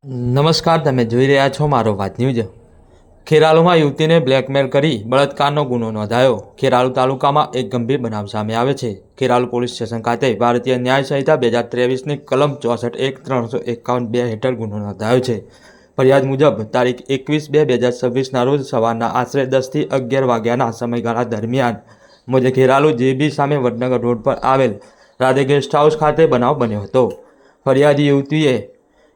નમસ્કાર, તમે જોઈ રહ્યા છો મારો વાત ન્યૂઝ। ખેરાલુમાં યુવતીને બ્લેકમેલ કરી બળાત્કારનો ગુનો નોંધાયો। ખેરાલુ તાલુકામાં એક ગંભીર બનાવ સામે આવે છે। ખેરાલુ પોલીસ સ્ટેશન ખાતે ભારતીય ન્યાય સંહિતા 2023ની કલમ 64(1) 351(2) હેઠળ ગુનો નોંધાયો છે। ફરિયાદ મુજબ તારીખ 21/2/2026ના રોજ સવારના આશરે 10 થી 11 વાગ્યાના સમયગાળા દરમિયાન મોજે ખેરાલુ JB સામે વડનગર રોડ પર આવેલ રાધે ગેસ્ટ હાઉસ ખાતે બનાવ બન્યો હતો। ફરિયાદી યુવતીએ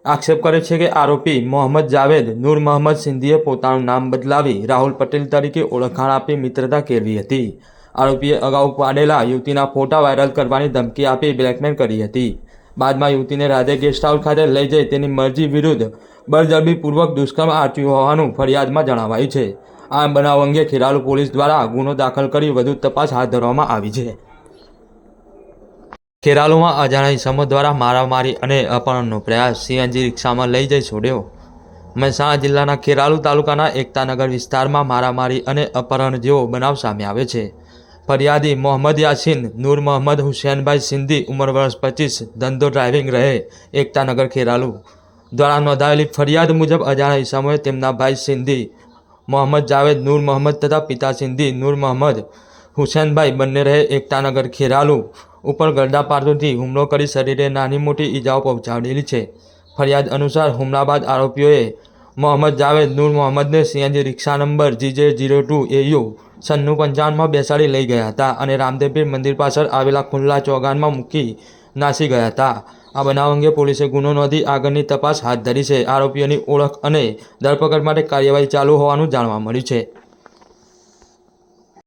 આક્ષેપ કરે છે કે આરોપી મોહમ્મદ જાવેદ નૂર મોહમ્મદ સિંધીએ પોતાનું નામ બદલાવી રાહુલ પટેલ તરીકે ઓળખાણ આપી મિત્રતા કેળવી હતી। આરોપીએ અગાઉ પાડેલા યુવતીના ફોટા વાયરલ કરવાની ધમકી આપી બ્લેકમેલ કરી હતી। બાદમાં યુવતીને રાધે ગેસ્ટ હાઉસ ખાતે લઈ જઈ તેની મરજી વિરુદ્ધ બળજબરીપૂર્વક દુષ્કર્મ આચર્યું હોવાનું ફરિયાદમાં જણાવાયું છે। આ બનાવ અંગે ખેરાલુ પોલીસ દ્વારા ગુનો દાખલ કરી વધુ તપાસ હાથ ધરવામાં આવી છે। ખેરાલુમાં અજાણ્યા ઇસમો દ્વારા મારામારી અને અપહરણનો પ્રયાસ, CNG રિક્ષામાં લઈ જઈ છોડ્યો। મહેસાણા જિલ્લાના ખેરાલુ તાલુકાના એકતાનગર વિસ્તારમાં મારામારી અને અપહરણ જેવો બનાવ સામે આવે છે। ફરિયાદી મોહમ્મદ યાસીન નૂર મોહમ્મદ હુસૈનભાઈ સિંધી, ઉંમર વર્ષ 25, ધંધો ડ્રાઇવિંગ, રહે એકતાનગર ખેરાલુ દ્વારા નોંધાયેલી ફરિયાદ મુજબ અજાણ્યા ઇસમોએ તેમના ભાઈ સિંધી મોહમ્મદ જાવેદ નૂર મોહમ્મદ તથા પિતા સિંધી નૂર મોહમ્મદ હુસૈનભાઈ બંને રહે એકતાનગર ખેરાલુ ઉપર ગરદાપારથી હુમલો કરી શરીરે નાની મોટી ઈજાઓ પહોંચાડેલી છે। ફરિયાદ અનુસાર હુમલા બાદ આરોપીઓએ મોહમ્મદ જાવેદ નૂર મોહમ્મદને CNG રિક્ષા નંબર GJ02AU 9655માં બેસાડી લઈ ગયા હતા અને રામદેવપીર મંદિર પાછળ આવેલા ખુલ્લા ચોગાનમાં મૂકી નાસી ગયા હતા। આ બનાવ અંગે પોલીસે ગુનો નોંધી આગળની તપાસ હાથ ધરી છે। આરોપીઓની ઓળખ અને ધરપકડ માટે કાર્યવાહી ચાલુ હોવાનું જાણવા મળ્યું છે।